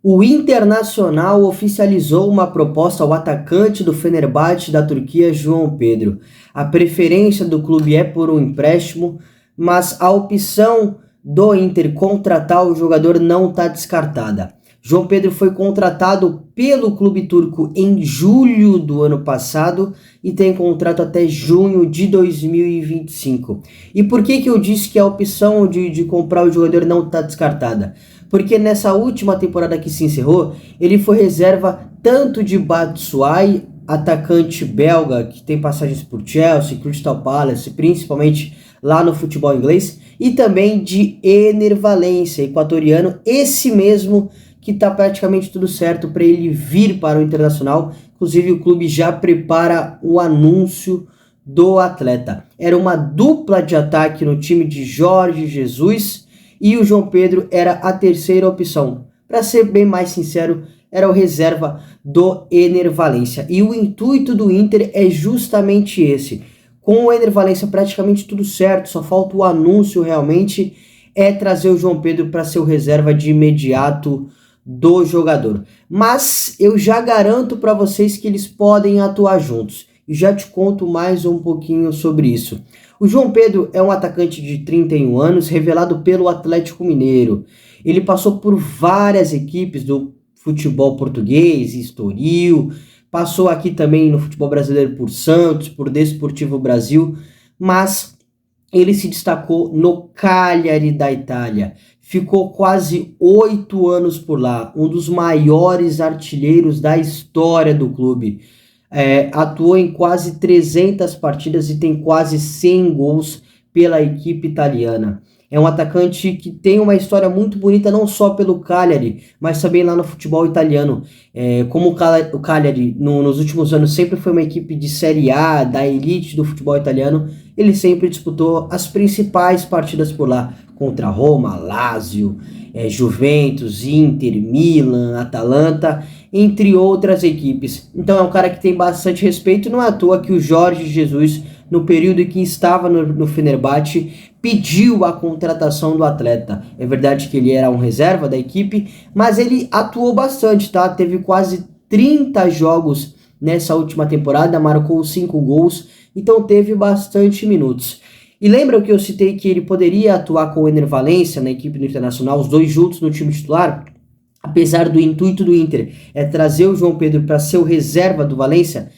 O Internacional oficializou uma proposta ao atacante do Fenerbahçe da Turquia, João Pedro. A preferência do clube é por um empréstimo, mas a opção do Inter contratar o jogador não está descartada. João Pedro foi contratado pelo clube turco em julho do ano passado e tem contrato até junho de 2025. E por que eu disse que a opção de comprar o jogador não está descartada? Porque nessa última temporada que se encerrou, ele foi reserva tanto de Batshuayi, atacante belga que tem passagens por Chelsea, Crystal Palace, principalmente lá no futebol inglês, e também de Ener Valencia, equatoriano, esse mesmo que está praticamente tudo certo para ele vir para o Internacional. Inclusive o clube já prepara o anúncio do atleta. Era uma dupla de ataque no time de Jorge Jesus e o João Pedro era a terceira opção. Para ser bem mais sincero, era o reserva do Ener Valencia. E o intuito do Inter é justamente esse. Com o Ener Valencia praticamente tudo certo, só falta o anúncio realmente, é trazer o João Pedro para ser o reserva de imediato do jogador. Mas eu já garanto para vocês que eles podem atuar juntos. E já te conto mais um pouquinho sobre isso. O João Pedro é um atacante de 31 anos, revelado pelo Atlético Mineiro. Ele passou por várias equipes do futebol português, Estoril, passou aqui também no futebol brasileiro por Santos, por Desportivo Brasil, mas ele se destacou no Cagliari da Itália. Ficou quase 8 anos por lá, um dos maiores artilheiros da história do clube. Atuou em quase 300 partidas e tem quase 100 gols pela equipe italiana. É um atacante que tem uma história muito bonita, não só pelo Cagliari, mas também lá no futebol italiano. Como o Cagliari, nos últimos anos, sempre foi uma equipe de Série A, da elite do futebol italiano, ele sempre disputou as principais partidas por lá, contra Roma, Lazio, Juventus, Inter, Milan, Atalanta, entre outras equipes. Então é um cara que tem bastante respeito, não é à toa que o Jorge Jesus, no período em que estava no Fenerbahçe, pediu a contratação do atleta. É verdade que ele era um reserva da equipe, mas ele atuou bastante, tá? Teve quase 30 jogos nessa última temporada, marcou 5 gols, então teve bastante minutos. E lembram que eu citei que ele poderia atuar com o Ener Valencia na equipe do Internacional, os dois juntos no time titular? Apesar do intuito do Inter trazer o João Pedro para ser o reserva do Valencia,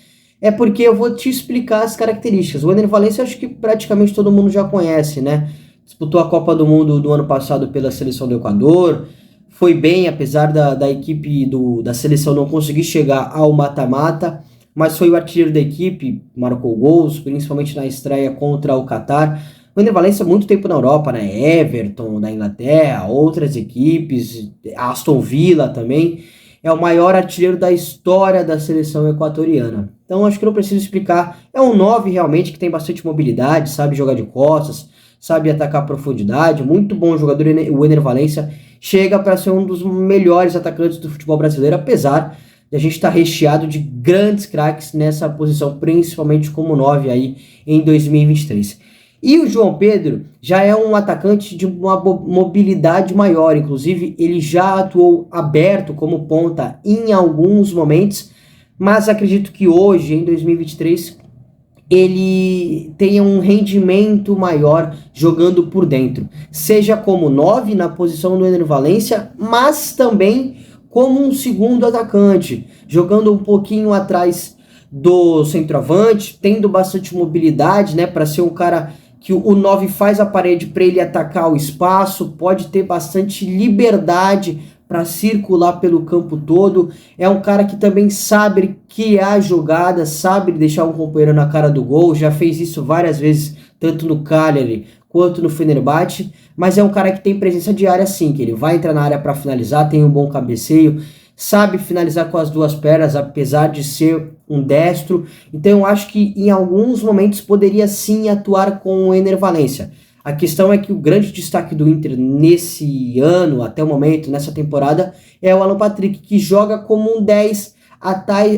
é porque eu vou te explicar as características. O Ener Valencia acho que praticamente todo mundo já conhece, né? Disputou a Copa do Mundo do ano passado pela seleção do Equador, foi bem, apesar da equipe da seleção não conseguir chegar ao mata-mata, mas foi o artilheiro da equipe, marcou gols, principalmente na estreia contra o Qatar. O Ener Valencia muito tempo na Europa, né? Everton, da Inglaterra, outras equipes, Aston Villa também. É o maior artilheiro da história da seleção equatoriana. Então acho que não preciso explicar. É um 9 realmente que tem bastante mobilidade, sabe jogar de costas, sabe atacar a profundidade. Muito bom jogador, o Ener Valencia. Chega para ser um dos melhores atacantes do futebol brasileiro, apesar de a gente estar recheado de grandes craques nessa posição, principalmente como 9 aí em 2023. E o João Pedro já é um atacante de uma mobilidade maior, inclusive ele já atuou aberto como ponta em alguns momentos, mas acredito que hoje, em 2023, ele tenha um rendimento maior jogando por dentro, seja como 9 na posição do Ener Valencia, mas também como um segundo atacante, jogando um pouquinho atrás do centroavante, tendo bastante mobilidade, né, para ser um cara que o 9 faz a parede para ele atacar o espaço, pode ter bastante liberdade para circular pelo campo todo. É um cara que também sabe criar jogadas, sabe deixar um companheiro na cara do gol, já fez isso várias vezes, tanto no Cagliari quanto no Fenerbahçe, mas é um cara que tem presença de área sim, que ele vai entrar na área para finalizar, tem um bom cabeceio, sabe finalizar com as duas pernas, apesar de ser um destro. Então eu acho que em alguns momentos poderia sim atuar com o Ener Valencia. A questão é que o grande destaque do Inter nesse ano, até o momento, nessa temporada, é o Alan Patrick, que joga como um 10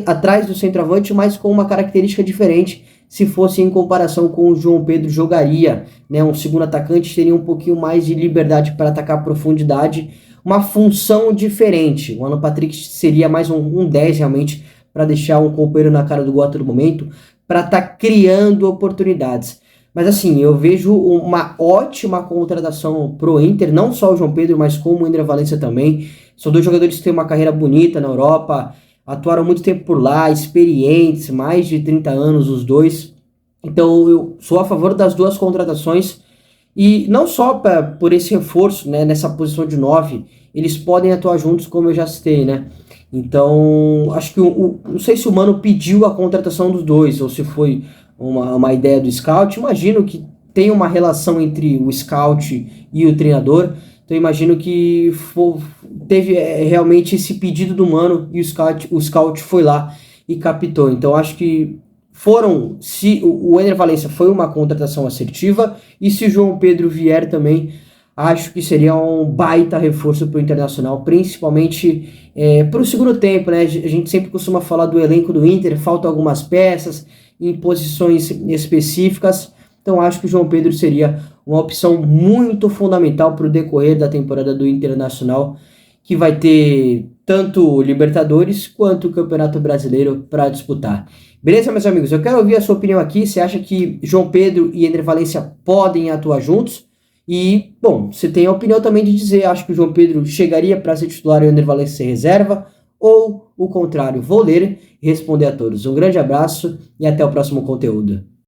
atrás do centroavante, mas com uma característica diferente. Se fosse em comparação com o João Pedro jogaria, né? Um segundo atacante teria um pouquinho mais de liberdade para atacar a profundidade, uma função diferente. O Alan Patrick seria mais um 10 realmente, para deixar um companheiro na cara do gol a todo momento, para estar criando oportunidades. Mas assim, eu vejo uma ótima contratação pro Inter, não só o João Pedro, mas como o Ender Valencia também. São dois jogadores que têm uma carreira bonita na Europa, atuaram muito tempo por lá, experientes, mais de 30 anos os dois. Então eu sou a favor das duas contratações, e não só por esse reforço, né, nessa posição de 9, eles podem atuar juntos, como eu já citei, né? Então, acho que não sei se o Mano pediu a contratação dos dois, ou se foi uma ideia do scout. Imagino que tem uma relação entre o scout e o treinador, então imagino que teve realmente esse pedido do Mano, e o scout foi lá e captou. Então, acho que se o Ender Valencia foi uma contratação assertiva, e se o João Pedro vier também, acho que seria um baita reforço para o Internacional, principalmente para o segundo tempo, né? A gente sempre costuma falar do elenco do Inter, faltam algumas peças em posições específicas, então acho que o João Pedro seria uma opção muito fundamental para o decorrer da temporada do Internacional, que vai ter tanto o Libertadores quanto o Campeonato Brasileiro para disputar. Beleza, meus amigos? Eu quero ouvir a sua opinião aqui. Você acha que João Pedro e Ender Valencia podem atuar juntos? E, bom, você tem a opinião também de dizer, acho que o João Pedro chegaria para ser titular e o Ender Valencia ser reserva, ou o contrário? Vou ler e responder a todos. Um grande abraço e até o próximo conteúdo.